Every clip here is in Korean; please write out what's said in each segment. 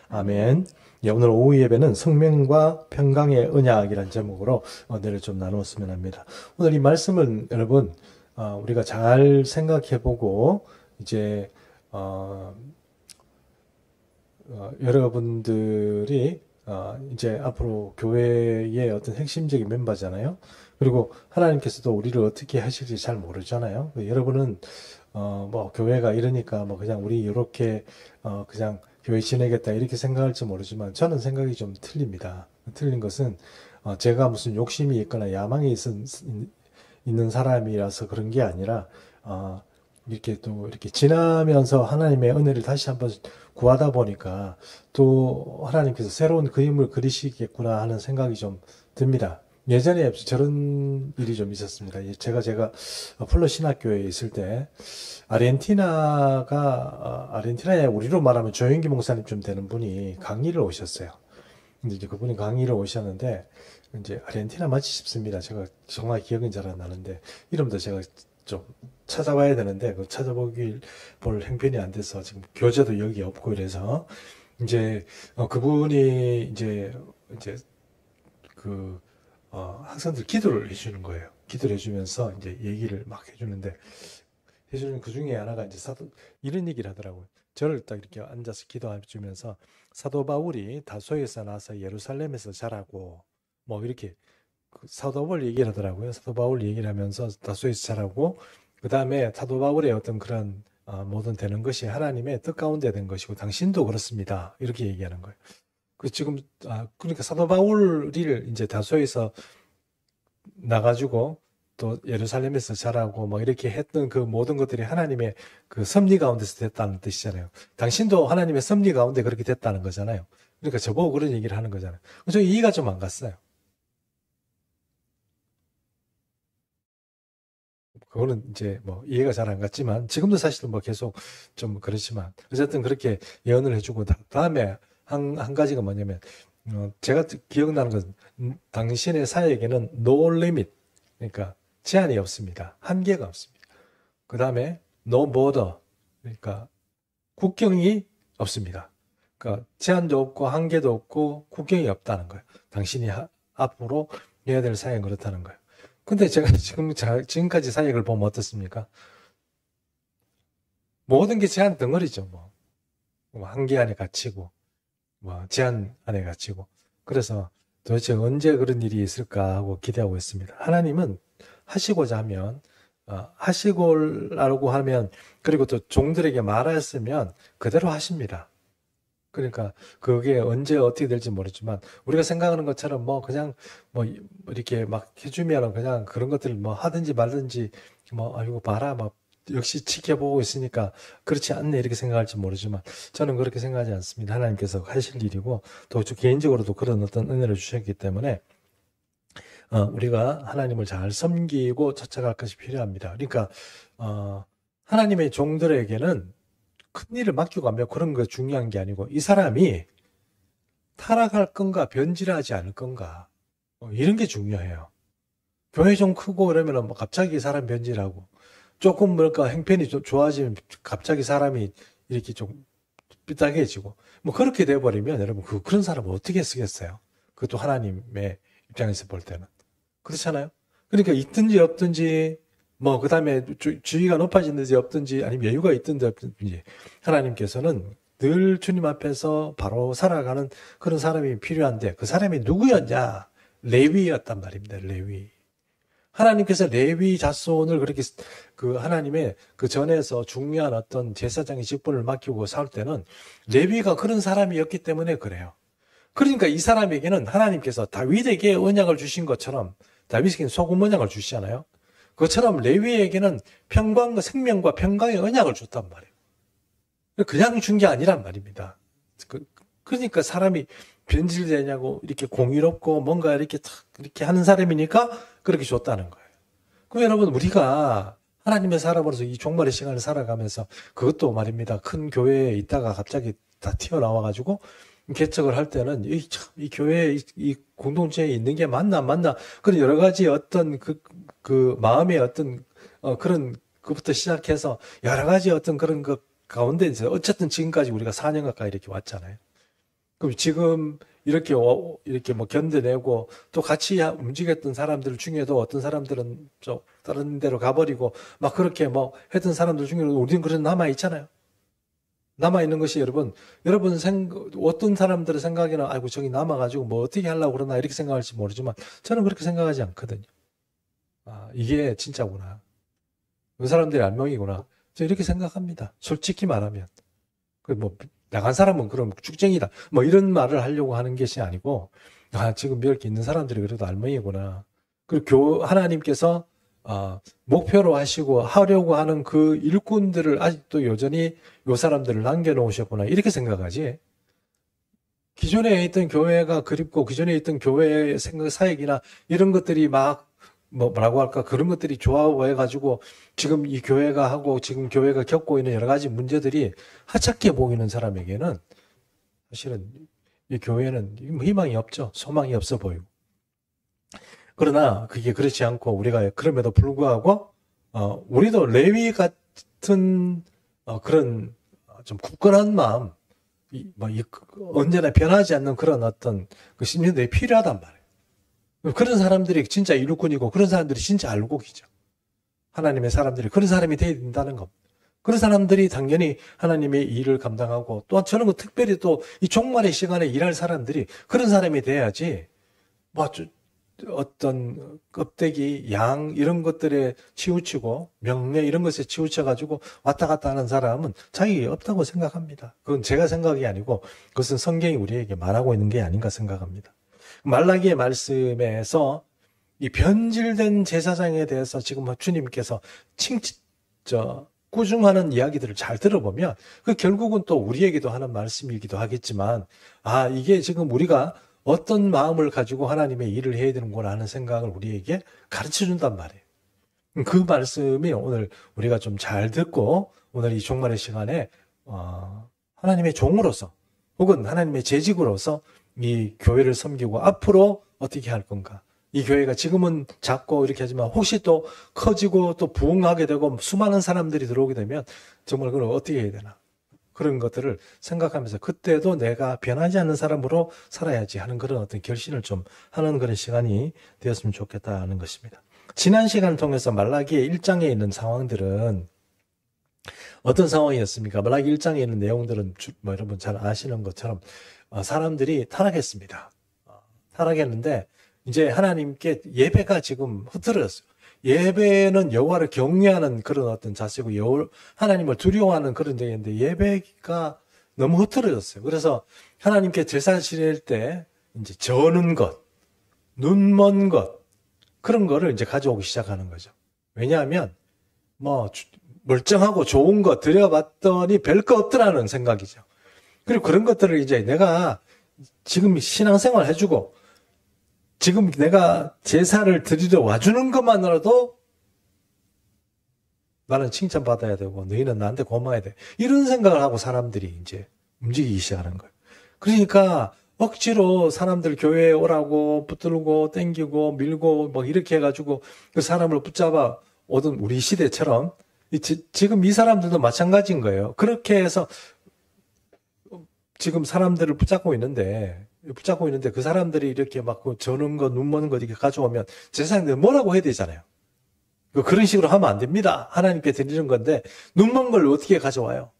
아멘. 예, 오늘 오후 예배는 성령과 평강의 언약이라는 제목으로 은혜를 좀 나누었으면 합니다. 오늘 이 말씀은 여러분 우리가 잘 생각해보고 이제 여러분들이 이제 앞으로 교회의 어떤 핵심적인 멤버잖아요. 그리고 하나님께서도 우리를 어떻게 하실지 잘 모르잖아요. 여러분은 뭐 교회가 이러니까 뭐 그냥 우리 이렇게 그냥 교회 지내겠다 이렇게 생각할지 모르지만 저는 생각이 좀 틀립니다. 틀린 것은 제가 무슨 욕심이 있거나 야망이 있는 사람이라서 그런 게 아니라 이렇게 또 이렇게 지나면서 하나님의 은혜를 다시 한번 구하다 보니까 또 하나님께서 새로운 그림을 그리시겠구나 하는 생각이 좀 듭니다. 예전에 저런 일이 좀 있었습니다. 제가 폴로 신학교에 있을 때 아르헨티나에 우리로 말하면 조영기 목사님 좀 되는 분이 강의를 오셨어요. 근데 이제 그분이 강의를 오셨는데 이제 아르헨티나 맞지 싶습니다. 제가 정말 기억은 잘 안 나는데 이름도 제가 좀 찾아봐야 되는데 그 찾아보길 볼 형편이 안 돼서 지금 교재도 여기 없고 이래서 이제 그분이 이제 그 학생들 기도를 해주는 거예요. 기도를 해주면서 이제 얘기를 막 해주는 그 중에 하나가 이제 이런 얘기를 하더라고요. 저를 딱 이렇게 앉아서 기도해주면서 사도 바울이 다소에서 나서 예루살렘에서 자라고 뭐 이렇게 사도 바울 얘기를 하더라고요. 사도 바울 얘기를 하면서 다소에서 자라고 그 다음에 사도 바울의 어떤 그런 모든 되는 것이 하나님의 뜻 가운데 된 것이고 당신도 그렇습니다. 이렇게 얘기하는 거예요. 그러니까 사도 바울을 이제 다소에서 나가지고 또 예루살렘에서 자라고 뭐 이렇게 했던 그 모든 것들이 하나님의 그 섭리 가운데서 됐다는 뜻이잖아요. 당신도 하나님의 섭리 가운데 그렇게 됐다는 거잖아요. 그러니까 저보고 그런 얘기를 하는 거잖아요. 저 이해가 좀 안 갔어요. 그거는 이제 뭐 이해가 잘 안 갔지만 지금도 사실은 뭐 계속 좀 그렇지만 어쨌든 그렇게 예언을 해주고 다음에 한 가지가 뭐냐면 제가 기억나는 것은 당신의 사역에는 no limit 그러니까 제한이 없습니다. 한계가 없습니다. 그 다음에 no border 그러니까 국경이 없습니다. 그러니까 제한도 없고 한계도 없고 국경이 없다는 거예요. 당신이 앞으로 해야 될 사역은 그렇다는 거예요. 근데 제가 지금까지 사역을 보면 어떻습니까? 모든 게 제한 덩어리죠, 뭐. 한계 안에 갇히고, 뭐, 제한 안에 갇히고. 그래서 도대체 언제 그런 일이 있을까 하고 기대하고 있습니다. 하나님은 하시고자 하면, 하시고라고 하면, 그리고 또 종들에게 말하였으면 그대로 하십니다. 그러니까 그게 언제 어떻게 될지 모르지만 우리가 생각하는 것처럼 뭐 그냥 뭐 이렇게 막 해주면 그냥 그런 것들을 뭐 하든지 말든지 뭐 아이고 봐라 막 역시 지켜보고 있으니까 그렇지 않네 이렇게 생각할지 모르지만 저는 그렇게 생각하지 않습니다. 하나님께서 하실 일이고 또 개인적으로도 그런 어떤 은혜를 주셨기 때문에 우리가 하나님을 잘 섬기고 쫓아갈 것이 필요합니다. 그러니까 하나님의 종들에게는 큰 일을 맡기고 가면 그런 거 중요한 게 아니고 이 사람이 타락할 건가 변질하지 않을 건가 이런 게 중요해요. 교회 좀 크고 그러면 뭐 갑자기 사람 변질하고 조금 뭐랄까 행편이 좀 좋아지면 갑자기 사람이 이렇게 좀 삐딱해지고 뭐 그렇게 돼버리면 여러분 그런 사람을 어떻게 쓰겠어요? 그것도 하나님의 입장에서 볼 때는 그렇잖아요. 그러니까 있든지 없든지 뭐 그다음에 주의가 높아지든지 없든지 아니면 여유가 있든지 없든지 하나님께서는 늘 주님 앞에서 바로 살아가는 그런 사람이 필요한데 그 사람이 누구였냐? 레위였단 말입니다. 레위. 하나님께서 레위 자손을 그렇게 그 하나님의 그 전에서 중요한 어떤 제사장의 직분을 맡기고 살 때는 레위가 그런 사람이었기 때문에 그래요. 그러니까 이 사람에게는 하나님께서 다윗에게 언약을 주신 것처럼 다윗에게는 소금 언약을 주시잖아요. 그것처럼 레위에게는 평강과 생명과 평강의 언약을 줬단 말이에요. 그냥 준 게 아니란 말입니다. 그러니까 사람이 변질되냐고 이렇게 공의롭고 뭔가 이렇게 하는 사람이니까 그렇게 줬다는 거예요. 그럼 여러분 우리가 하나님의 사람으로서 이 종말의 시간을 살아가면서 그것도 말입니다. 큰 교회에 있다가 갑자기 다 튀어나와가지고 개척을 할 때는 이 교회 이 공동체에 있는 게 맞나 안 맞나 그런 여러 가지 어떤 그 마음의 어떤 그런 그부터 시작해서 여러 가지 어떤 그런 것 가운데 이제 어쨌든 지금까지 우리가 4년 가까이 이렇게 왔잖아요. 그럼 지금 이렇게 이렇게 뭐 견뎌내고 또 같이 움직였던 사람들 중에도 어떤 사람들은 좀 다른 데로 가버리고 막 그렇게 뭐 했던 사람들 중에도 우리는 그런 남아 있잖아요. 남아 있는 것이 여러분 어떤 사람들의 생각에는 아이고 저기 남아가지고 뭐 어떻게 하려고 그러나 이렇게 생각할지 모르지만 저는 그렇게 생각하지 않거든요. 아, 이게 진짜구나. 그 사람들이 알명이구나. 저 이렇게 생각합니다. 솔직히 말하면. 그 뭐 나간 사람은 그럼 쭉쟁이다. 뭐 이런 말을 하려고 하는 것이 아니고 아 지금 이렇게 있는 사람들이 그래도 알맹이구나. 그리고 하나님께서 목표로 하시고 하려고 하는 그 일꾼들을 아직도 여전히 요 사람들을 남겨놓으셨구나. 이렇게 생각하지. 기존에 있던 교회가 그립고 기존에 있던 교회의 생각 사역이나 이런 것들이 뭐라고 할까 그런 것들이 좋아 보여가지고 지금 이 교회가 하고 지금 교회가 겪고 있는 여러 가지 문제들이 하찮게 보이는 사람에게는 사실은 이 교회는 희망이 없죠. 소망이 없어 보이고. 그러나 그게 그렇지 않고 우리가 그럼에도 불구하고 우리도 레위 같은 그런 좀 굳건한 마음, 언제나 변하지 않는 그런 어떤 그 심리들이 필요하단 말이에요. 그런 사람들이 진짜 일꾼이고 그런 사람들이 진짜 알곡이죠. 하나님의 사람들이 그런 사람이 되어야 된다는 겁니다. 그런 사람들이 당연히 하나님의 일을 감당하고 또한 저는 특별히 또 이 종말의 시간에 일할 사람들이 그런 사람이 돼야지 어떤 껍데기, 양 이런 것들에 치우치고 명예 이런 것에 치우쳐가지고 왔다 갔다 하는 사람은 자격이 없다고 생각합니다. 그건 제가 생각이 아니고 그것은 성경이 우리에게 말하고 있는 게 아닌가 생각합니다. 말라기의 말씀에서 이 변질된 제사장에 대해서 지금 주님께서 꾸중하는 이야기들을 잘 들어보면 그 결국은 또 우리에게도 하는 말씀이기도 하겠지만 이게 지금 우리가 어떤 마음을 가지고 하나님의 일을 해야 되는구나 하는 생각을 우리에게 가르쳐 준단 말이에요. 그 말씀이 오늘 우리가 좀 잘 듣고 오늘 이 종말의 시간에 하나님의 종으로서 혹은 하나님의 재직으로서 이 교회를 섬기고 앞으로 어떻게 할 건가. 이 교회가 지금은 작고 이렇게 하지만 혹시 또 커지고 또 부흥하게 되고 수많은 사람들이 들어오게 되면 정말 그걸 어떻게 해야 되나. 그런 것들을 생각하면서 그때도 내가 변하지 않는 사람으로 살아야지 하는 그런 어떤 결심을 좀 하는 그런 시간이 되었으면 좋겠다는 것입니다. 지난 시간을 통해서 말라기의 1장에 있는 상황들은 어떤 상황이었습니까? 말라기 1장에 있는 내용들은 여러분 잘 아시는 것처럼 사람들이 타락했습니다. 타락했는데 이제 하나님께 예배가 지금 흐트러졌어요. 예배는 여호와를 경외하는 그런 어떤 자세고 하나님을 두려워하는 그런 데인데 예배가 너무 흐트러졌어요. 그래서 하나님께 제사 지낼 때 이제 저는 것, 눈먼 것 그런 거를 이제 가져오기 시작하는 거죠. 왜냐하면 멀쩡하고 좋은 거 드려봤더니 별거 없더라는 생각이죠. 그리고 그런 것들을 이제 내가 지금 신앙생활 해주고 지금 내가 제사를 드리러 와주는 것만으로도 나는 칭찬받아야 되고 너희는 나한테 고마워야 돼. 이런 생각을 하고 사람들이 이제 움직이기 시작하는 거예요. 그러니까 억지로 사람들 교회에 오라고 붙들고 땡기고 밀고 이렇게 해가지고 그 사람을 붙잡아 오던 우리 시대처럼 지금 이 사람들도 마찬가지인 거예요. 그렇게 해서 지금 사람들을 붙잡고 있는데 그 사람들이 이렇게 저는 거, 눈 머는 거 이렇게 가져오면 제사장들 뭐라고 해야 되잖아요. 그런 식으로 하면 안 됩니다. 하나님께 드리는 건데 눈 먼 걸 어떻게 가져와요?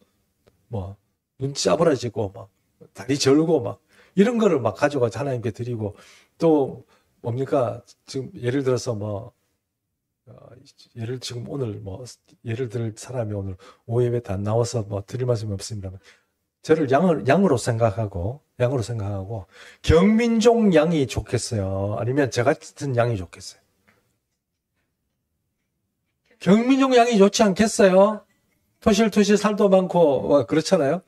눈 짜부러지고 다리 절고 이런 거를 가져가서 하나님께 드리고 또 뭡니까? 지금 예를 들어서 지금 오늘 예를 들 사람이 오늘 오예배 때 안 나와서 드릴 말씀이 없습니다. 저를 양으로 생각하고 경민종 양이 좋겠어요? 아니면 저 같은 양이 좋겠어요? 경민종 양이 좋지 않겠어요? 토실토실 살도 많고 그렇잖아요.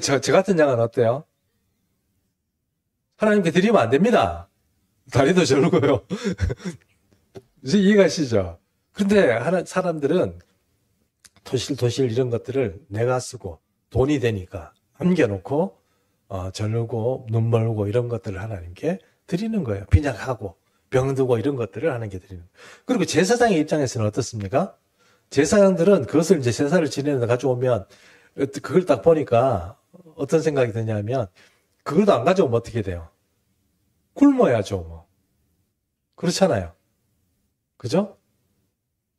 저 같은 양은 어때요? 하나님께 드리면 안 됩니다. 다리도 절고요. 이해가시죠? 근데 사람들은 토실토실 이런 것들을 내가 쓰고 돈이 되니까 남겨놓고 절고 눈 멀고 이런 것들을 하나님께 드리는 거예요. 빈약하고 병들고 이런 것들을 하나님께 드리는 거예요. 그리고 제사장의 입장에서는 어떻습니까? 제사장들은 그것을 이제 제사를 지내는 데 가져오면 그걸 딱 보니까 어떤 생각이 드냐면 그것도 안 가져오면 어떻게 돼요? 굶어야죠, 뭐. 그렇잖아요. 그죠?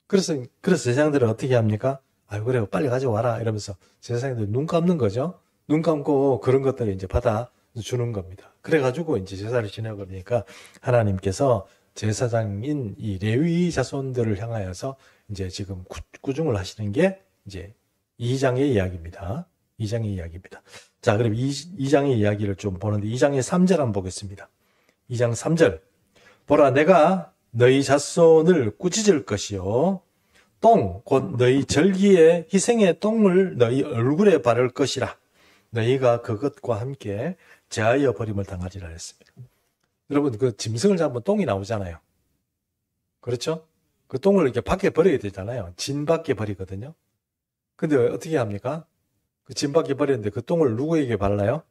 그래서 제사장들은 어떻게 합니까? 아유, 그래요. 빨리 가져와라. 이러면서 제사장들 눈 감는 거죠. 눈 감고 그런 것들을 이제 받아 주는 겁니다. 그래가지고 이제 제사를 지내고 그러니까 하나님께서 제사장인 이 레위 자손들을 향하여서 이제 지금 꾸중을 하시는 게 이제 2장의 이야기입니다. 2장의 이야기입니다. 자, 그럼 2장의 이야기를 좀 보는데 2장의 3절 한번 보겠습니다. 2장 3절. 보라, 내가 너희 자손을 꾸짖을 것이요. 똥, 곧 너희 절기에 희생의 똥을 너희 얼굴에 바를 것이라. 너희가 그것과 함께 제하여 버림을 당하리라 했습니다. 여러분, 그 짐승을 잡으면 똥이 나오잖아요. 그렇죠? 그 똥을 이렇게 밖에 버려야 되잖아요. 진 밖에 버리거든요. 근데 어떻게 합니까? 그 진 밖에 버리는데 그 똥을 누구에게 발라요?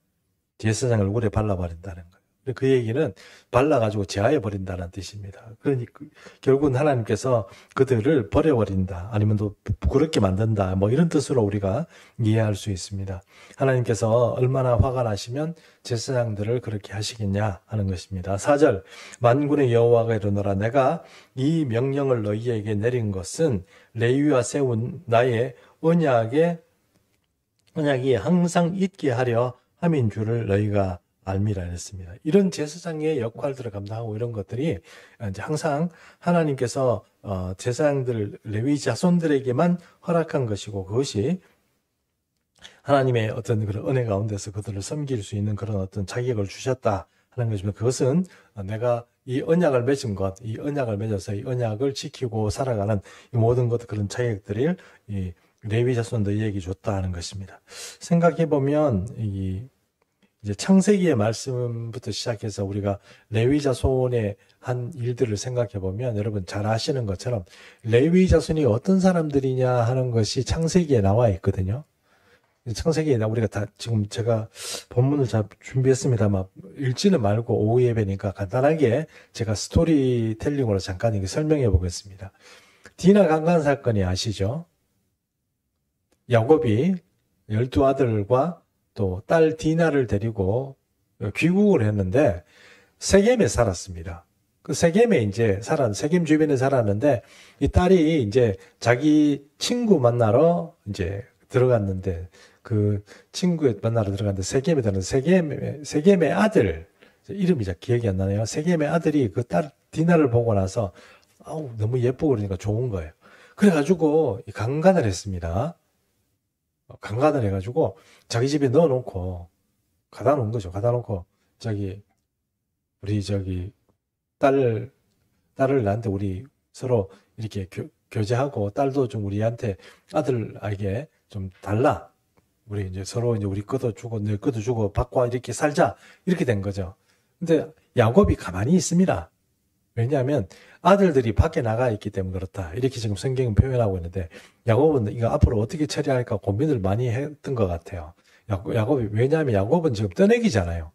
제사장 얼굴에 발라버린다는 거예요. 그 얘기는 발라가지고 제하해 버린다는 뜻입니다. 그러니까 결국은 하나님께서 그들을 버려버린다, 아니면 또 부끄럽게 만든다, 뭐 이런 뜻으로 우리가 이해할 수 있습니다. 하나님께서 얼마나 화가 나시면 제사장들을 그렇게 하시겠냐 하는 것입니다. 4절. 만군의 여호와가 이르노라, 내가 이 명령을 너희에게 내린 것은 레위와 세운 나의 언약이 항상 있게 하려 함인 줄을 너희가 알미라 했습니다. 이런 제사장의 역할들을 감당하고 이런 것들이 이제 항상 하나님께서 제사장들, 레위 자손들에게만 허락한 것이고, 그것이 하나님의 어떤 그런 은혜 가운데서 그들을 섬길 수 있는 그런 어떤 자격을 주셨다 하는 것이면, 그것은 내가 이 언약을 맺은 것, 이 언약을 맺어서 이 언약을 지키고 살아가는 이 모든 것, 그런 자격들을 이 레위 자손들에게 줬다 하는 것입니다. 생각해 보면 이제 창세기의 말씀부터 시작해서 우리가 레위 자손의 한 일들을 생각해 보면, 여러분 잘 아시는 것처럼 레위 자손이 어떤 사람들이냐 하는 것이 창세기에 나와 있거든요. 창세기에 우리가 다 지금 제가 본문을 잘 준비했습니다만 읽지는 말고 오후 예배니까 간단하게 제가 스토리텔링으로 잠깐 이렇게 설명해 보겠습니다. 디나 강간 사건이 아시죠? 야곱이 12아들과 또 딸 디나를 데리고 귀국을 했는데 세겜에 살았습니다. 그 세겜에 이제 세겜 주변에 살았는데, 이 딸이 이제 자기 친구 만나러 이제 들어갔는데, 그 친구 만나러 들어갔는데 세겜에 들어갔는데 세겜의 아들, 이름이 잘 기억이 안 나네요. 세겜의 아들이 그 딸 디나를 보고 나서 너무 예쁘고 그러니까 좋은 거예요. 그래가지고 강간을 했습니다. 강간을 해가지고 자기 집에 넣어놓고 가다 놓은 거죠. 가다 놓고 우리 딸을 나한테 우리 서로 이렇게 교제하고, 딸도 좀 우리한테 아들에게 좀 달라. 우리 이제 서로 이제 우리 것도 주고 너 것도 주고 받고 이렇게 살자. 이렇게 된 거죠. 근데 야곱이 가만히 있습니다. 왜냐하면 아들들이 밖에 나가 있기 때문에 그렇다, 이렇게 지금 성경은 표현하고 있는데, 야곱은 이거 앞으로 어떻게 처리할까 고민을 많이 했던 것 같아요. 왜냐하면 야곱은 지금 떠내기잖아요.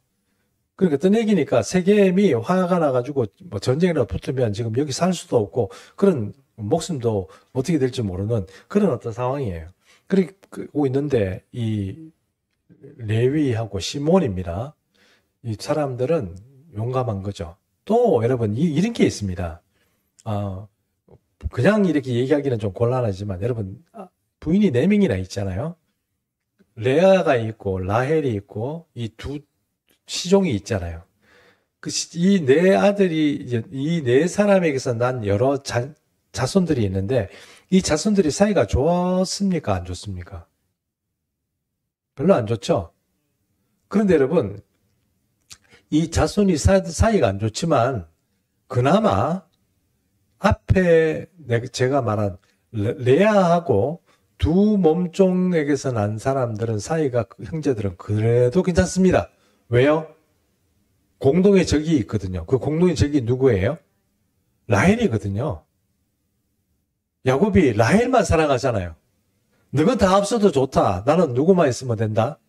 그러니까 떠내기니까 세겜이 화가 나가지고 뭐 전쟁이라도 붙으면 지금 여기 살 수도 없고, 그런 목숨도 어떻게 될지 모르는 그런 어떤 상황이에요. 그리고 있는데 이 레위하고 시몬입니다. 이 사람들은 용감한 거죠. 또 여러분 이런 게 있습니다. 그냥 이렇게 얘기하기는 좀 곤란하지만, 여러분 부인이 4명이나 있잖아요. 레아가 있고 라헬이 있고 이 두 시종이 있잖아요. 이 4아들이, 이 4사람에게서 난 여러 자손들이 있는데, 이 자손들이 사이가 좋습니까? 안 좋습니까? 별로 안 좋죠? 그런데 여러분, 이 자손이 사이가 안 좋지만 그나마 앞에 제가 말한 레아하고 두 몸종에게서 난 사람들은 사이가, 형제들은 그래도 괜찮습니다. 왜요? 공동의 적이 있거든요. 그 공동의 적이 누구예요? 라헬이거든요. 야곱이 라헬만 사랑하잖아요. 너건 다 없어도 좋다. 나는 누구만 있으면 된다?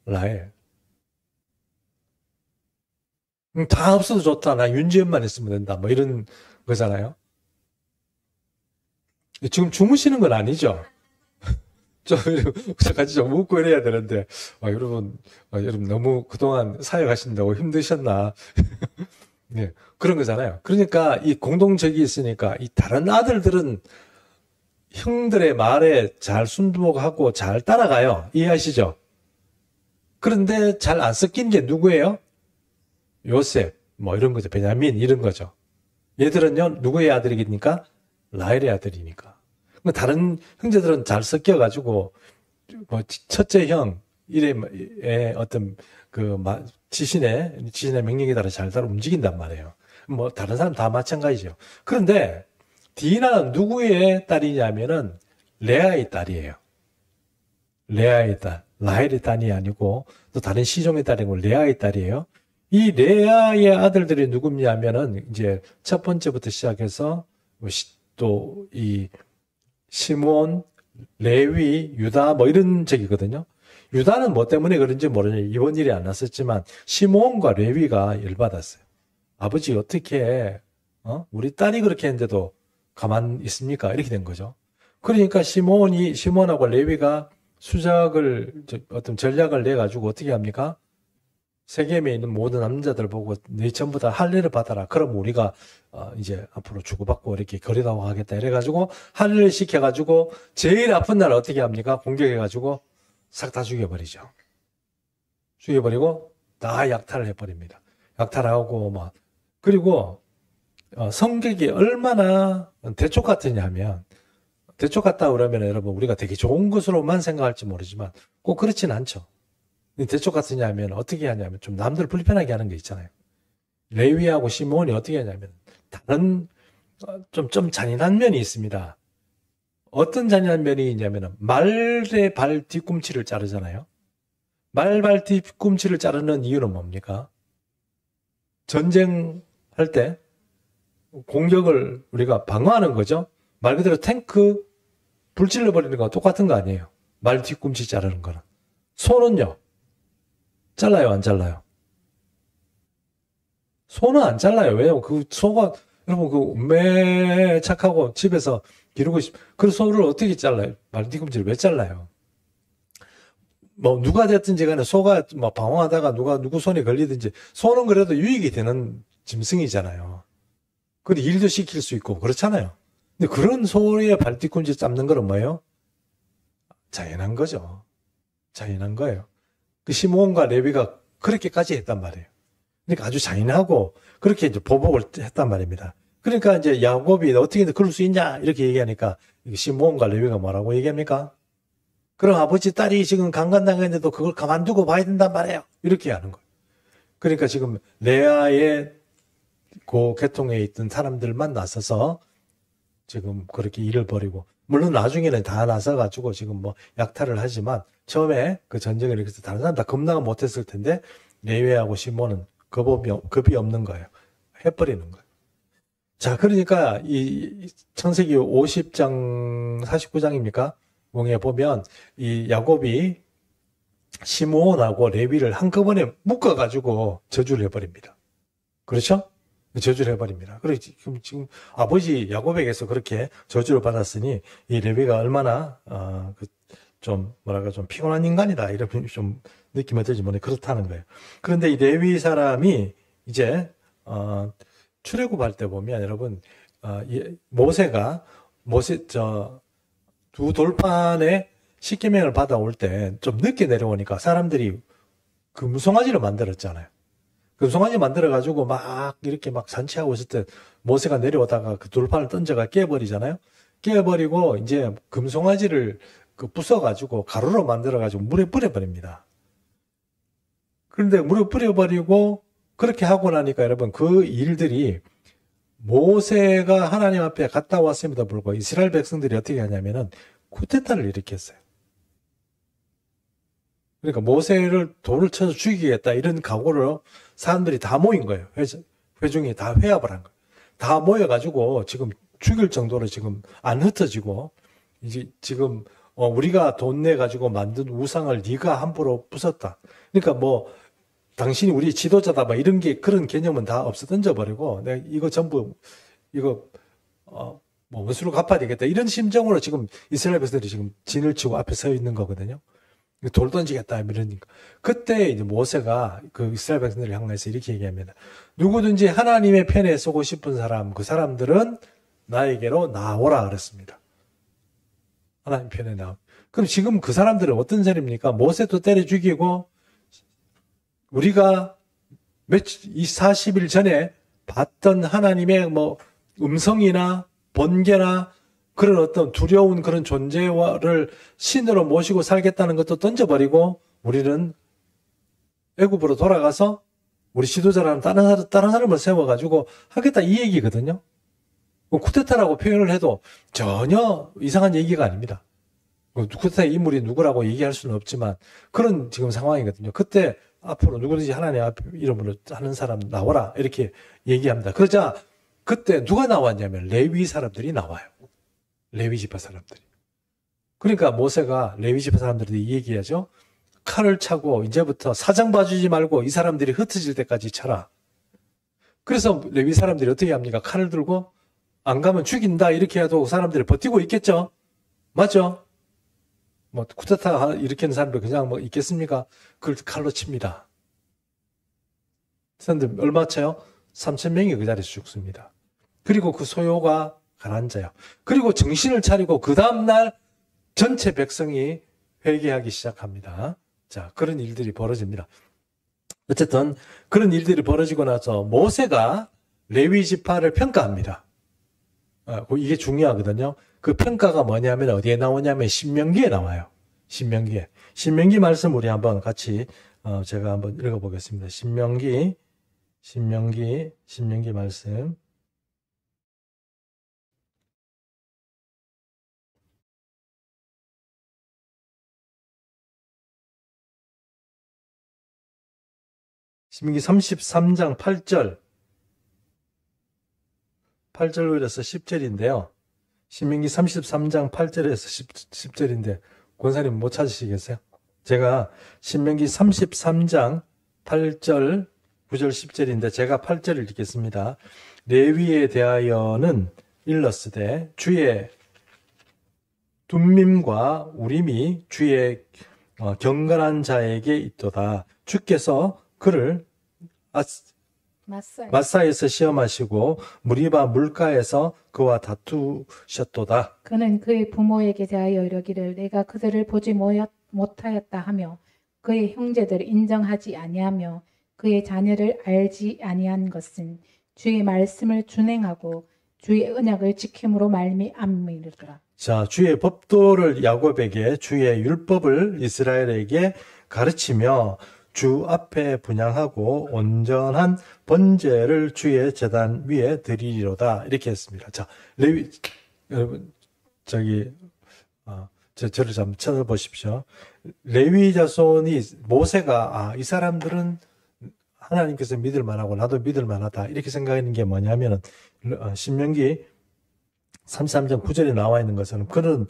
라헬. 다 없어도 좋다. 나 윤지연만 있으면 된다. 뭐 이런 거잖아요. 지금 주무시는 건 아니죠? 좀 같이 좀 웃고 이래야 되는데 여러분 너무 그동안 사역하신다고 힘드셨나? 네, 그런 거잖아요. 그러니까 이 공동적이 있으니까 이 다른 아들들은 형들의 말에 잘 순종하고 잘 따라가요. 이해하시죠? 그런데 잘 안 섞인 게 누구예요? 요셉, 뭐 이런 거죠. 베냐민 이런 거죠. 얘들은요, 누구의 아들이니까? 라헬의 아들이니까. 다른 형제들은 잘 섞여가지고, 뭐, 첫째 형, 이래의 어떤, 지신의 명령에 따라 잘 따라 움직인단 말이에요. 뭐, 다른 사람 다 마찬가지죠. 그런데, 디나는 누구의 딸이냐면은, 레아의 딸이에요. 레아의 딸. 라헬의 딸이 아니고, 또 다른 시종의 딸이고, 레아의 딸이에요. 이 레아의 아들들이 누구냐면은 이제 첫 번째부터 시작해서 또 이 시므온, 레위, 유다 뭐 이런 적이거든요. 유다는 뭐 때문에 그런지 모르냐. 이번 일이 안 났었지만 시므온과 레위가 열받았어요. 아버지 어떻게 우리 딸이 그렇게 했는데도 가만 있습니까? 이렇게 된 거죠. 그러니까 시므온하고 레위가 어떤 전략을 내 가지고 어떻게 합니까? 세겜에 있는 모든 남자들 보고 네 전부 다 할례를 받아라. 그럼 우리가 이제 앞으로 주고받고 이렇게 거리다고 하겠다. 이래가지고 할례를 시켜가지고 제일 아픈 날 어떻게 합니까? 공격해가지고 싹 다 죽여버리죠. 죽여버리고 다 약탈을 해버립니다. 약탈하고 막 그리고 성격이 얼마나 대쪽 같으냐 하면 대쪽 같다 그러면 여러분 우리가 되게 좋은 것으로만 생각할지 모르지만 꼭 그렇진 않죠. 대쪽 같으냐 하면 어떻게 하냐면 좀 남들 불편하게 하는 게 있잖아요. 레위하고 시므온이 어떻게 하냐면 다른 좀 잔인한 면이 있습니다. 어떤 잔인한 면이 있냐면 말의 발 뒤꿈치를 자르잖아요. 말 발 뒤꿈치를 자르는 이유는 뭡니까? 전쟁할 때 공격을 우리가 방어하는 거죠. 말 그대로 탱크 불질러 버리는 거와 똑같은 거 아니에요. 말 뒤꿈치 자르는 거는. 소는요. 잘라요, 안 잘라요? 소는 안 잘라요. 왜냐면 그 소가, 여러분, 매 착하고 집에서 기르고 그 소를 어떻게 잘라요? 말 뒤꿈치를 왜 잘라요? 뭐, 누가 됐든지 간에 소가 뭐 방황하다가 누구 손에 걸리든지, 소는 그래도 유익이 되는 짐승이잖아요. 근데 일도 시킬 수 있고, 그렇잖아요. 근데 그런 소의 발 뒤꿈치 잡는 거는 뭐예요? 잔인한 거죠. 잔인한 거예요. 그 시므온과 레위가 그렇게까지 했단 말이에요. 그러니까 아주 잔인하고 그렇게 이제 보복을 했단 말입니다. 그러니까 이제 야곱이 어떻게 그럴 수 있냐 이렇게 얘기하니까 시므온과 레위가 뭐라고 얘기합니까? 그럼 아버지 딸이 지금 강간당했는데도 그걸 가만두고 봐야 된단 말이에요. 이렇게 하는 거예요. 그러니까 지금 레아의 그 계통에 있던 사람들만 나서서 지금 그렇게 일을 벌이고 물론 나중에는 다 나서가지고 지금 뭐 약탈을 하지만 처음에 그 전쟁을 이렇게 해서 다른 사람 다 겁나가 못했을 텐데 레위하고 시몬은 겁이 없는 거예요. 해버리는 거예요. 자, 그러니까 이 창세기 50장 49장입니까? 공에 보면 이 야곱이 시므온하고 레위를 한꺼번에 묶어가지고 저주를 해버립니다. 그렇죠? 저주를 해버립니다. 그래 지금 아버지 야곱에게서 그렇게 저주를 받았으니 이 레위가 얼마나 좀 피곤한 인간이다 이런 좀 느낌이 들지 못해 그렇다는 거예요. 그런데 이 레위 사람이 이제 출애굽할 때 보면 여러분 모세 두 돌판에 십계명을 받아올 때 좀 늦게 내려오니까 사람들이 금송아지를 만들었잖아요. 금송아지 만들어가지고 막 이렇게 막 잔치하고 있을 때 모세가 내려오다가 그 돌판을 던져가 깨버리잖아요. 깨버리고 이제 금송아지를 부숴가지고 가루로 만들어가지고 물에 뿌려버립니다. 그런데 물에 뿌려버리고 그렇게 하고 나니까 여러분 그 일들이 모세가 하나님 앞에 갔다 왔음에도 불구하고 이스라엘 백성들이 어떻게 하냐면은 쿠데타를 일으켰어요. 그러니까 모세를 돌을 쳐서 죽이겠다 이런 각오로 사람들이 다 모인 거예요. 회중이 다 회합을 한 거예요. 다 모여가지고 지금 죽일 정도로 지금 안 흩어지고 이제 지금 우리가 돈 내 가지고 만든 우상을 네가 함부로 부쉈다. 그러니까 뭐 당신이 우리 지도자다 막 이런 게 그런 개념은 다 없어 던져버리고 내가 이거 전부 이거 뭐 원수를 갚아야 되겠다. 이런 심정으로 지금 이스라엘 백성들이 지금 진을 치고 앞에 서 있는 거거든요. 돌 던지겠다 이러니까 그때 이제 모세가 그 이스라엘 백성들을 향해서 이렇게 얘기합니다. 누구든지 하나님의 편에 서고 싶은 사람, 그 사람들은 나에게로 나오라 그랬습니다. 하나님 편에 나오. 그럼 지금 그 사람들은 어떤 사람입니까? 모세도 때려 죽이고 우리가 이 40일 전에 봤던 하나님의 뭐 음성이나 번개나 그런 어떤 두려운 그런 존재를 신으로 모시고 살겠다는 것도 던져버리고 우리는 애굽으로 돌아가서 우리 지도자라는 다른 사람을 세워가지고 하겠다 이 얘기거든요. 쿠데타라고 표현을 해도 전혀 이상한 얘기가 아닙니다. 쿠데타의 인물이 누구라고 얘기할 수는 없지만 그런 지금 상황이거든요. 그때 앞으로 누구든지 하나님 이름으로 하는 사람 나와라 이렇게 얘기합니다. 그러자 그때 누가 나왔냐면 레위 사람들이 나와요. 레위 지파 사람들이. 그러니까 모세가 레위 지파 사람들이 얘기하죠. 칼을 차고 이제부터 사정 봐주지 말고 이 사람들이 흩어질 때까지 쳐라. 그래서 레위 사람들이 어떻게 합니까? 칼을 들고 안 가면 죽인다 이렇게 해도 사람들이 버티고 있겠죠. 맞죠? 뭐 쿠데타 일으키는 사람들 그냥 뭐 있겠습니까? 그걸 칼로 칩니다. 사람들 얼마 쳐요? 3,000명이 그 자리에서 죽습니다. 그리고 그 소요가 가라앉아요. 그리고 정신을 차리고 그 다음날 전체 백성이 회개하기 시작합니다. 자, 그런 일들이 벌어집니다. 어쨌든 그런 일들이 벌어지고 나서 모세가 레위 지파를 평가합니다. 이게 중요하거든요. 그 평가가 뭐냐면 어디에 나오냐면 신명기에 나와요. 신명기에. 신명기 말씀 우리 한번 같이 제가 한번 읽어보겠습니다. 신명기 말씀. 신명기 33장 8절로 이래서 10절인데요. 신명기 33장 8절에서 10절인데 권사님 못 찾으시겠어요? 제가 신명기 33장 8절, 9절, 10절인데 제가 8절을 읽겠습니다. 레위에 대하여는 일러스되 주의 둠밈과 우림이 주의 경건한 자에게 있도다. 주께서 그를 마사에서 시험하시고 무리바 물가에서 그와 다투셨도다. 그는 그의 부모에게 대하여 이르기를 내가 그들을 보지 못하였다 하며 그의 형제들을 인정하지 아니하며 그의 자녀를 알지 아니한 것은 주의 말씀을 준행하고 주의 언약을 지킴으로 말미암음이니라. 자, 주의 법도를 야곱에게 주의 율법을 이스라엘에게 가르치며 주 앞에 분향하고 온전한 번제를 주의 제단 위에 드리리로다. 이렇게 했습니다. 자, 레위, 여러분, 저를 한번 찾아보십시오. 레위 자손이, 모세가, 이 사람들은 하나님께서 믿을 만하고 나도 믿을 만하다. 이렇게 생각하는 게 뭐냐면은, 신명기 33장 9절에 나와 있는 것은, 그는,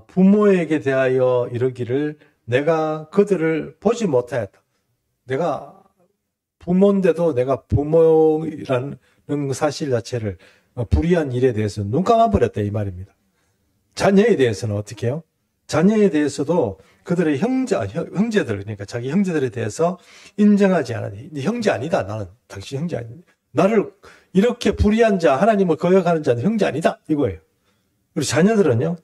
부모에게 대하여 이르기를 내가 그들을 보지 못하였다. 내가 부모인데도 내가 부모라는 사실 자체를 불의한 일에 대해서 눈 감아버렸다 이 말입니다. 자녀에 대해서는 어떻게 해요? 자녀에 대해서도 그들의 형제들 그러니까 자기 형제들에 대해서 인정하지 않으니 네 형제 아니다. 나는 당신 형제 아니다. 나를 이렇게 불의한 자 하나님을 거역하는 자는 형제 아니다 이거예요. 우리 자녀들은요.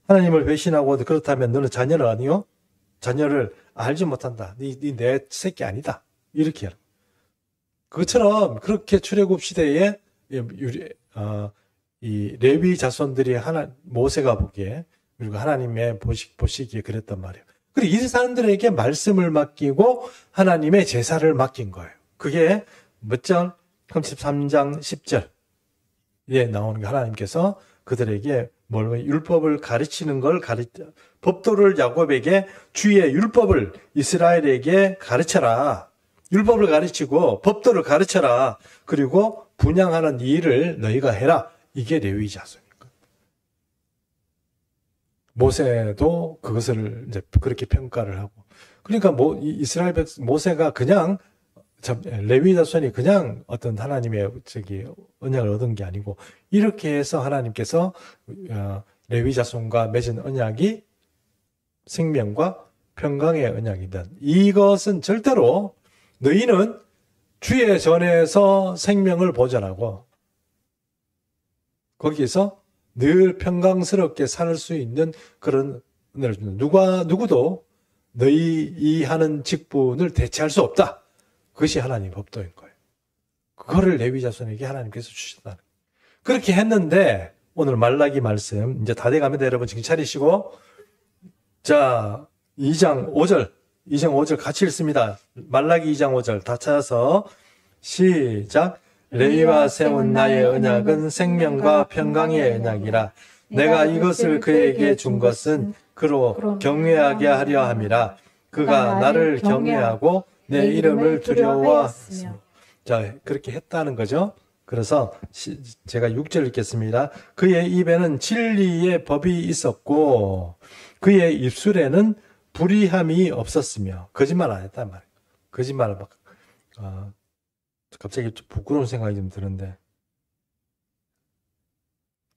하나님을 배신하고 그렇다면 너는 자녀는 아니요. 자녀를 알지 못한다. 네 내 새끼 아니다. 이렇게 하는. 그것처럼 그렇게 출애굽 시대에 이 레위 자손들이 모세가 보기에 그리고 하나님의 보시기에 그랬단 말이에요. 그리고 이 사람들에게 말씀을 맡기고 하나님의 제사를 맡긴 거예요. 그게 몇 장? 33장 10절에 나오는 게 하나님께서 그들에게 율법을 가르치는 걸 법도를 야곱에게 주의 율법을 이스라엘에게 가르쳐라. 율법을 가르치고 법도를 가르쳐라. 그리고 분향하는 일을 너희가 해라. 이게 레위 자손입니다. 모세도 그것을 이제 그렇게 평가를 하고. 그러니까 이스라엘 모세가 그냥 레위 자손이 그냥 어떤 하나님의 언약을 얻은 게 아니고 이렇게 해서 하나님께서 레위 자손과 맺은 언약이 생명과 평강의 언약이다. 이것은 절대로 너희는 주의 전에서 생명을 보전하고 거기에서 늘 평강스럽게 살 수 있는 그런 은혜를 준다. 누구도 너희 이 하는 직분을 대체할 수 없다. 그것이 하나님의 법도인 거예요. 그거를 레위 자손에게 하나님께서 주셨다는 거예요. 그렇게 했는데 오늘 말라기 말씀 이제 다 돼갑니다. 여러분 지금 차리시고 자 2장 5절 같이 읽습니다. 말라기 2장 5절 다 찾아서 시작. 레위와 세운 나의 언약은 생명과 평강의 언약이라. 내가 이것을 그에게 준 것은 그로 경외하게 하려 함이라. 그가 나를 경외하고 내 이름을 두려워하였으며. 자, 그렇게 했다는 거죠. 그래서 제가 6절 읽겠습니다. 그의 입에는 진리의 법이 있었고 그의 입술에는 불의함이 없었으며. 거짓말 안 했단 말이에요. 거짓말을 막 갑자기 좀 부끄러운 생각이 좀 드는데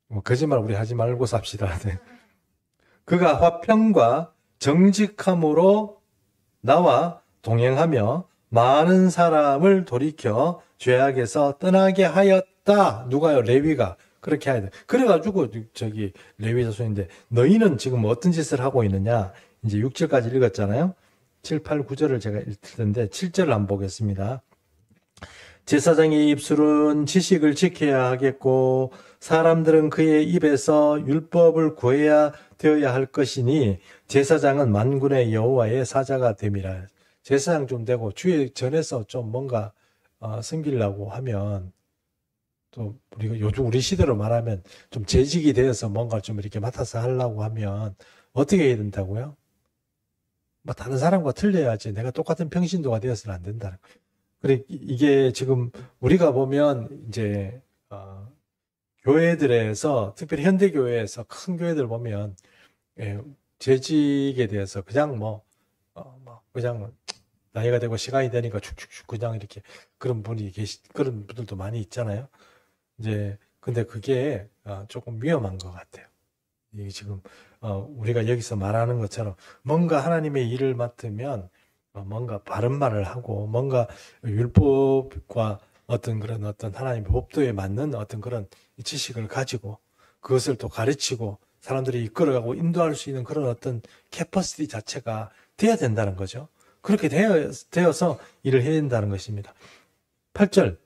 뭐 거짓말 우리 하지 말고 삽시다. 네. 그가 화평과 정직함으로 나와 동행하며 많은 사람을 돌이켜 죄악에서 떠나게 하였다. 누가요? 레위가 그렇게 해야 돼. 그래가지고 레위 자손인데 너희는 지금 어떤 짓을 하고 있느냐? 이제 6절까지 읽었잖아요. 7, 8, 9절을 제가 읽을 텐데 7절을 한번 보겠습니다. 제사장의 입술은 지식을 지켜야 하겠고 사람들은 그의 입에서 율법을 구해야 되어야 할 것이니 제사장은 만군의 여호와의 사자가 됨이라. 제사장 좀 되고 주의 전에서 좀 뭔가 섬기려고 하면 또 우리가 요즘 우리 시대로 말하면 좀 재직이 되어서 뭔가 좀 이렇게 맡아서 하려고 하면 어떻게 해야 된다고요? 뭐 다른 사람과 틀려야지 내가 똑같은 평신도가 되어서는 안 된다는 거예요. 그래 이게 지금 우리가 보면 이제 교회들에서 특별히 현대 교회에서 큰 교회들 보면 재직에 대해서 그냥 그냥 나이가 되고 시간이 되니까 축축축 그냥 이렇게 그런 그런 분들도 많이 있잖아요. 이제 근데 그게 조금 위험한 것 같아요. 이게 지금 우리가 여기서 말하는 것처럼 뭔가 하나님의 일을 맡으면 뭔가 바른 말을 하고 뭔가 율법과 어떤 하나님의 법도에 맞는 어떤 그런 지식을 가지고 그것을 또 가르치고 사람들이 이끌어가고 인도할 수 있는 그런 어떤 캐퍼시티 자체가 돼야 된다는 거죠. 그렇게 되어서 일을 해야 된다는 것입니다. 8절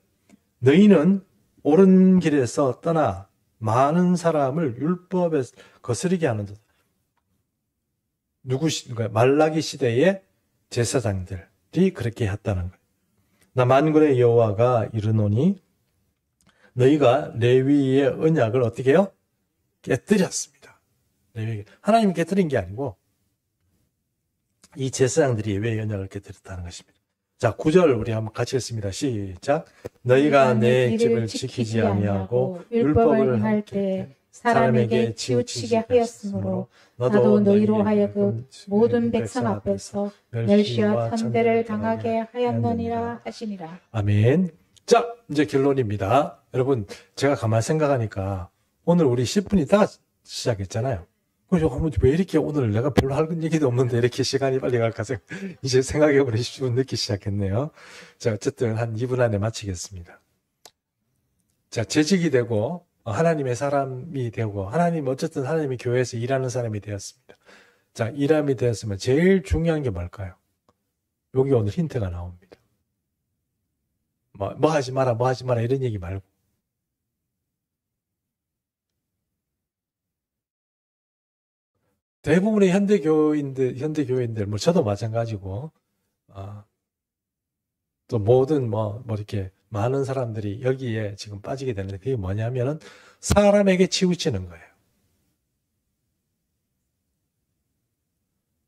너희는 옳은 길에서 떠나 많은 사람을 율법에 거스르게 하는 것. 말라기 시대의 제사장들이 그렇게 했다는 거예요. 나 만군의 여호와가 이르노니 너희가 레위의 언약을 어떻게 해요? 깨뜨렸습니다. 하나님이 깨뜨린 게 아니고 이 제사장들이 왜 언약을 깨뜨렸다는 것입니다. 자, 9절 우리 한번 같이 읽습니다. 시작. 너희가 내 집을 지키지 아니하고 율법을 할 때 사람에게 치우치게 하였으므로 나도 너희로 하여금 모든 백성 앞에서 멸시와 천대를 당하게 하였느니라 하시니라. 아멘. 자, 이제 결론입니다. 여러분, 제가 가만히 생각하니까 오늘 우리 10분이 다 시작했잖아요. 왜 이렇게 오늘 내가 별로 할 얘기도 없는데 이렇게 시간이 빨리 갈까 이제 생각해보니 10분 늦게 시작했네요. 자, 어쨌든 한 2분 안에 마치겠습니다. 자, 재직이 되고 하나님의 사람이 되고 어쨌든 하나님의 교회에서 일하는 사람이 되었습니다. 자, 일함이 되었으면 제일 중요한 게 뭘까요? 여기 오늘 힌트가 나옵니다. 뭐 하지 마라 이런 얘기 말고 대부분의 현대 교인들, 뭐 저도 마찬가지고, 또 모든 이렇게 많은 사람들이 여기에 지금 빠지게 되는데 그게 뭐냐면은 사람에게 치우치는 거예요.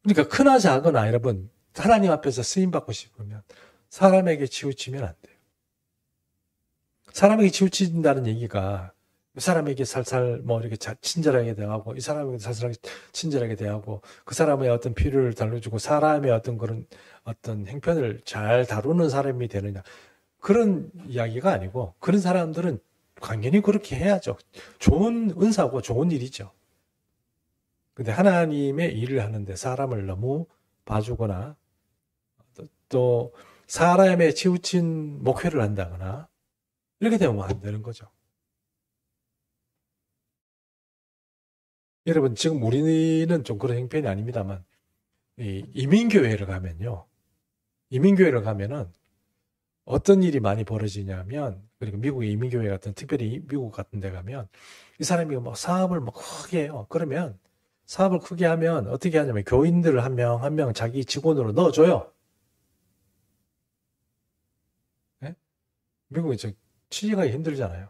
그러니까 크나 작으나 여러분, 하나님 앞에서 쓰임받고 싶으면 사람에게 치우치면 안 돼요. 사람에게 치우친다는 얘기가 이 사람에게 살살 뭐 이렇게 친절하게 대하고, 이 사람에게 살살 친절하게 대하고, 그 사람의 어떤 필요를 달래주고, 사람의 어떤 그런 어떤 행편을 잘 다루는 사람이 되느냐. 그런 이야기가 아니고, 그런 사람들은 당연히 그렇게 해야죠. 좋은 은사고 좋은 일이죠. 근데 하나님의 일을 하는데 사람을 너무 봐주거나, 또 사람에 치우친 목회를 한다거나, 이렇게 되면 안 되는 거죠. 여러분, 지금 우리는 좀 그런 형편이 아닙니다만, 이민교회를 가면요. 이민교회를 가면은 어떤 일이 많이 벌어지냐면, 그리고 미국의 이민교회 같은, 특별히 미국 같은 데 가면, 이 사람이 뭐 사업을 뭐 크게 해요. 그러면 사업을 크게 하면 어떻게 하냐면, 교인들을 한 명 한 명 자기 직원으로 넣어줘요. 예? 미국이 취직하기 힘들잖아요.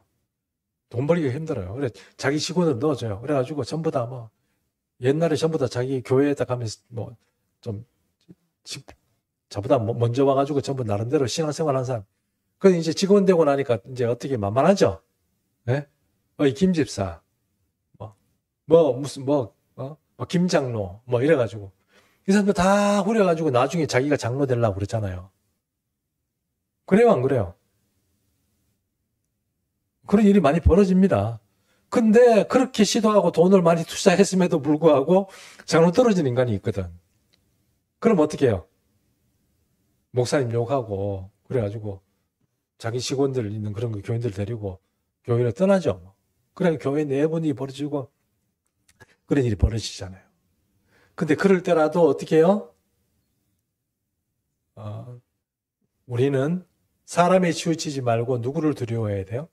돈 벌기가 힘들어요. 그래, 자기 직원을 넣어줘요. 그래가지고 전부 다 뭐, 옛날에 전부 다 자기 교회에다 가면 뭐, 좀, 저보다 먼저 와가지고 전부 나름대로 신앙생활 하는 사람. 그 이제 직원 되고 나니까 이제 어떻게 만만하죠? 예? 이 김집사, 무슨, 김장로, 뭐 이래가지고. 이 사람들 다 후려가지고 나중에 자기가 장로 되려고 그랬잖아요. 그래요, 안 그래요? 그런 일이 많이 벌어집니다. 근데 그렇게 시도하고 돈을 많이 투자했음에도 불구하고 장로 떨어진 인간이 있거든. 그럼 어떻게 해요? 목사님 욕하고 그래가지고 자기 직원들 있는 그런 거 교인들 데리고 교회를 떠나죠. 그래 교회 내분이 벌어지고 그런 일이 벌어지잖아요. 근데 그럴 때라도 어떻게 해요? 우리는 사람에 치우치지 말고 누구를 두려워해야 돼요?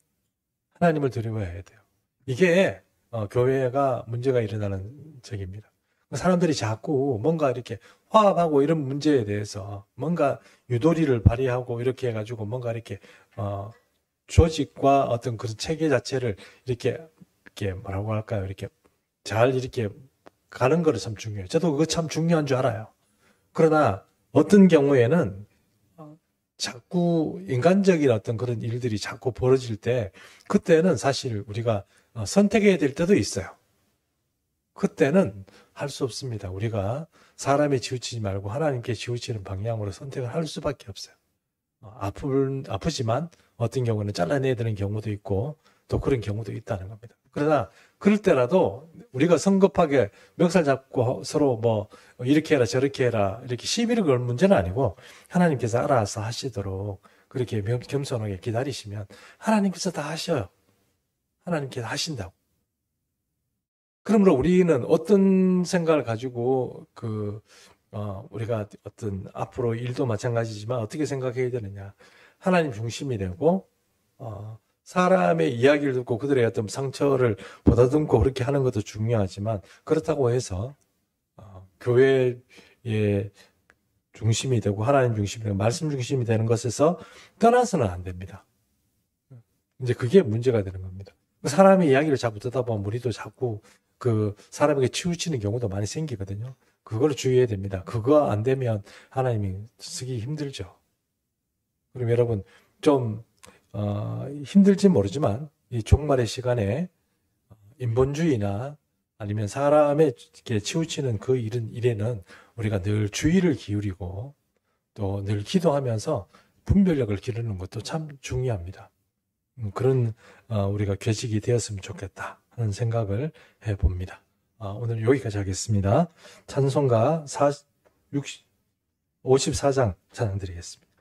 하나님을 두려워해야 돼요. 이게 교회가 문제가 일어나는 적입니다. 사람들이 자꾸 뭔가 이렇게 화합하고 이런 문제에 대해서 뭔가 유도리를 발휘하고 이렇게 해가지고 뭔가 이렇게 조직과 어떤 그런 체계 자체를 이렇게 뭐라고 할까요? 이렇게 잘 이렇게 가는 거를 참 중요해요. 저도 그거 참 중요한 줄 알아요. 그러나 어떤 경우에는 자꾸 인간적인 어떤 그런 일들이 자꾸 벌어질 때 그때는 사실 우리가 선택해야 될 때도 있어요. 그때는 할 수 없습니다. 우리가 사람에 치우치지 말고 하나님께 치우치는 방향으로 선택을 할 수밖에 없어요. 아프지만 어떤 경우는 잘라내야 되는 경우도 있고 또 그런 경우도 있다는 겁니다. 그러나 그럴 때라도 우리가 성급하게 멱살 잡고 서로 뭐 이렇게 해라 저렇게 해라 이렇게 시비를 걸 문제는 아니고 하나님께서 알아서 하시도록 그렇게 겸손하게 기다리시면 하나님께서 다 하셔요. 하나님께서 하신다고. 그러므로 우리는 어떤 생각을 가지고 우리가 어떤 앞으로 일도 마찬가지지만 어떻게 생각해야 되느냐. 하나님 중심이 되고 사람의 이야기를 듣고 그들의 어떤 상처를 보다듬고 그렇게 하는 것도 중요하지만 그렇다고 해서 교회의 중심이 되고 하나님 중심이 되고 말씀 중심이 되는 것에서 떠나서는 안 됩니다. 이제 그게 문제가 되는 겁니다. 사람의 이야기를 자꾸 듣다 보면 우리도 자꾸 그 사람에게 치우치는 경우도 많이 생기거든요. 그걸 주의해야 됩니다. 그거 안 되면 하나님이 쓰기 힘들죠. 그럼 여러분 좀 힘들지 모르지만 이 종말의 시간에 인본주의나 아니면 사람에게 치우치는 그 일에는 우리가 늘 주의를 기울이고 또 늘 기도하면서 분별력을 기르는 것도 참 중요합니다. 그런 우리가 계직이 되었으면 좋겠다 하는 생각을 해봅니다. 오늘 여기까지 하겠습니다. 찬송가 54장 찬양 드리겠습니다.